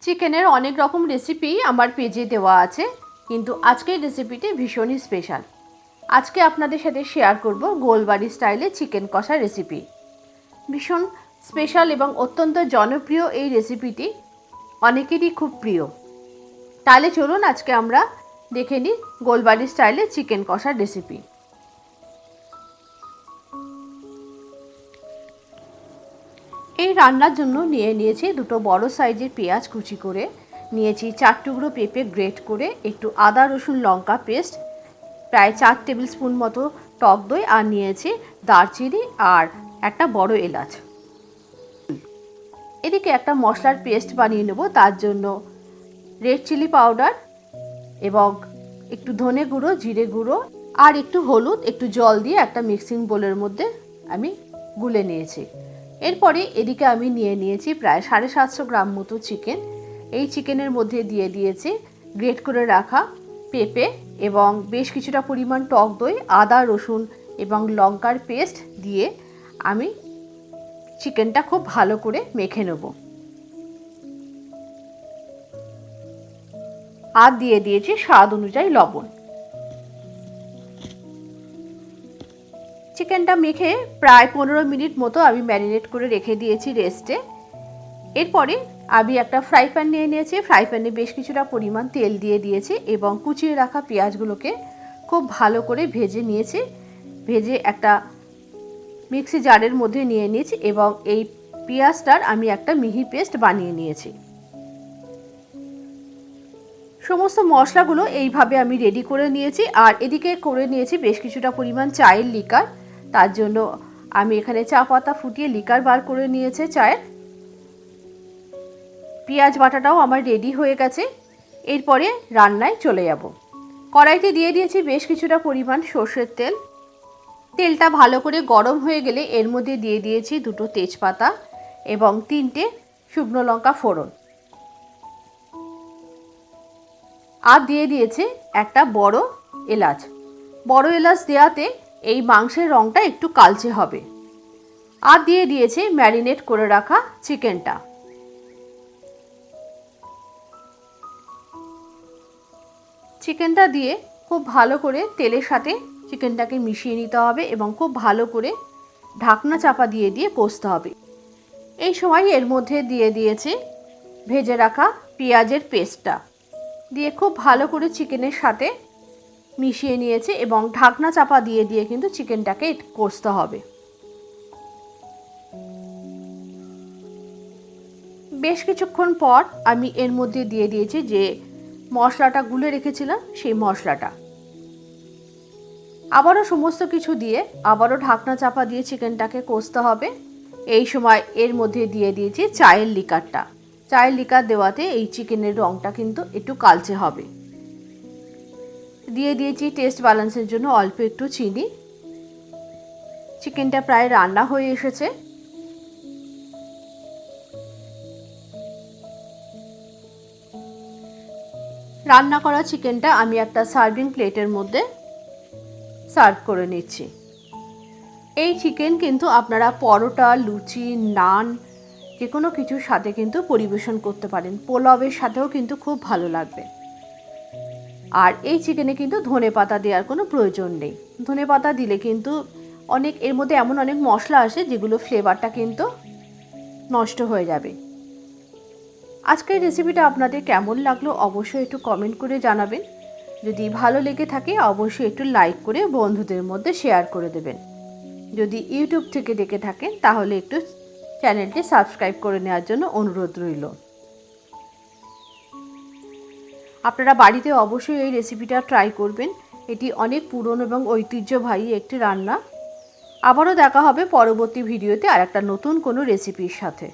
চিকেনের অনেক রকম রেসিপি আমার পেজে দেওয়া আছে, কিন্তু আজকের রেসিপিটি ভীষণই স্পেশাল। আজকে আপনাদের সাথে শেয়ার করব গোলবাড়ি স্টাইলে চিকেন কষা রেসিপি। ভীষণ স্পেশাল এবং অত্যন্ত জনপ্রিয় এই রেসিপিটি অনেকেরই খুব প্রিয়। তাহলে চলুন আজকে আমরা দেখে নিই গোলবাড়ি স্টাইলে চিকেন কষার রেসিপি। এই রান্নার জন্য নিয়েছি দুটো বড় সাইজের পেঁয়াজ কুচি করে, নিয়েছি 4 টুকরো পেঁপে গ্রেট করে, একটু আদা রসুন লঙ্কা পেস্ট, প্রায় 4 টেবিল স্পুন মতো টক দই, আর নিয়েছি দারচিনি আর একটা বড় এলাচ। এদিকে একটা মশলার পেস্ট বানিয়ে নেব। তার জন্য রেড চিলি পাউডার এবং একটু ধনে গুঁড়ো, জিরে গুঁড়ো আর একটু হলুদ একটু জল দিয়ে একটা মিক্সিং বোলের মধ্যে আমি গুলে নিয়েছি। এরপরে এদিকে আমি নিয়েছি প্রায় 750 গ্রাম মতো চিকেন। এই চিকেনের মধ্যে দিয়ে দিয়েছি গ্রেট করে রাখা পেঁপে এবং বেশ কিছুটা পরিমাণ টক দই, আদা রসুন এবং লঙ্কার পেস্ট দিয়ে আমি চিকেনটা খুব ভালো করে মেখে নেব। আর দিয়ে দিয়েছি স্বাদ অনুযায়ী লবণ। চিকেনটা মেখে প্রায় 15 মিনিট মতো আমি ম্যারিনেট করে রেখে দিয়েছি রেস্টে। এরপরে আমি একটা ফ্রাই প্যান নিয়েছি। ফ্রাই প্যানে বেশ কিছুটা পরিমাণ তেল দিয়ে দিয়েছি এবং কুচিয়ে রাখা পেঁয়াজগুলোকে খুব ভালো করে ভেজে নিয়েছি। ভেজে একটা মিক্সি জারের মধ্যে নিয়েছি এবং এই পেঁয়াজটার আমি একটা মিহি পেস্ট বানিয়ে নিয়েছি। সমস্ত মশলাগুলো এইভাবে আমি রেডি করে নিয়েছি। আর এদিকে করে নিয়েছি বেশ কিছুটা পরিমাণ চায়ের লিকার। তার জন্য আমি এখানে চা পাতা ফুটিয়ে লিকার বার করে নিয়েছে চায়ের। পেঁয়াজ বাটাটাও আমার রেডি হয়ে গেছে। এরপরে রান্নায় চলে যাব। কড়াইতে দিয়ে দিয়েছি বেশ কিছুটা পরিমাণ সর্ষের তেল। তেলটা ভালো করে গরম হয়ে গেলে এর মধ্যে দিয়ে দিয়েছি দুটো তেজপাতা এবং 3টে শুকনো লঙ্কা ফোড়ন। আর দিয়ে দিয়েছে একটা বড় এলাচ। বড় এলাচ দেওয়াতে এই মাংসের রঙটা একটু কালচে হবে। আর দিয়ে দিয়েছে ম্যারিনেট করে রাখা চিকেনটা। চিকেনটা দিয়ে খুব ভালো করে তেলের সাথে চিকেনটাকে মিশিয়ে নিতে হবে এবং খুব ভালো করে ঢাকনা চাপা দিয়ে কষতে হবে। এই সময় এর মধ্যে দিয়ে দিয়েছে ভেজে রাখা পেঁয়াজের পেস্টটা দিয়ে খুব ভালো করে চিকেনের সাথে মিশিয়ে নিয়েছে এবং ঢাকনা চাপা দিয়ে কিন্তু চিকেনটাকে কষতে হবে। বেশ কিছুক্ষণ পর আমি এর মধ্যে দিয়ে দিয়েছি যে মশলাটা গুলে রেখেছিলাম সেই মশলাটা। আবারও সমস্ত কিছু দিয়ে আবারও ঢাকনা চাপা দিয়ে চিকেনটাকে কষতে হবে। এই সময় এর মধ্যে দিয়ে দিয়েছি চায়ের লিকারটা। চায়ের লিকার দেওয়াতে এই চিকেনের রঙটা কিন্তু একটু কালচে হবে। দিয়ে দিয়েছি টেস্ট ব্যালেন্সের জন্য অল্প একটু চিনি। চিকেনটা প্রায় রান্না হয়ে এসেছে। রান্না করা চিকেনটা আমি একটা সার্ভিং প্লেটের মধ্যে সার্ভ করে নিচ্ছি। এই চিকেন কিন্তু আপনারা পরোটা, লুচি, নান যে কোনো কিছুর সাথে কিন্তু পরিবেশন করতে পারেন। পোলাওয়ের সাথেও কিন্তু খুব ভালো লাগবে। আর এই চিকেনে কিন্তু ধনেপাতা দেওয়ার কোনো প্রয়োজন নেই। ধনেপাতা দিলে কিন্তু এর মধ্যে এমন অনেক মশলা আসে যেগুলো ফ্লেভারটা কিন্তু নষ্ট হয়ে যাবে। আজকের রেসিপিটা আপনাদের কেমন লাগলো অবশ্যই একটু কমেন্ট করে জানাবেন। যদি ভালো লেগে থাকে অবশ্যই একটু লাইক করে বন্ধুদের মধ্যে শেয়ার করে দেবেন। যদি ইউটিউব থেকে দেখে থাকেন তাহলে একটু চ্যানেলটি সাবস্ক্রাইব করে নেওয়ার জন্য অনুরোধ রইল। আপনারা বাড়িতে অবশ্যই এই রেসিপিটা ট্রাই করবেন। এটি অনেক পুরনো এবং ঐতিহ্যবাহী একটি রান্না। আবারও দেখা হবে পরবর্তী ভিডিওতে আর একটা নতুন কোনো রেসিপির সাথে।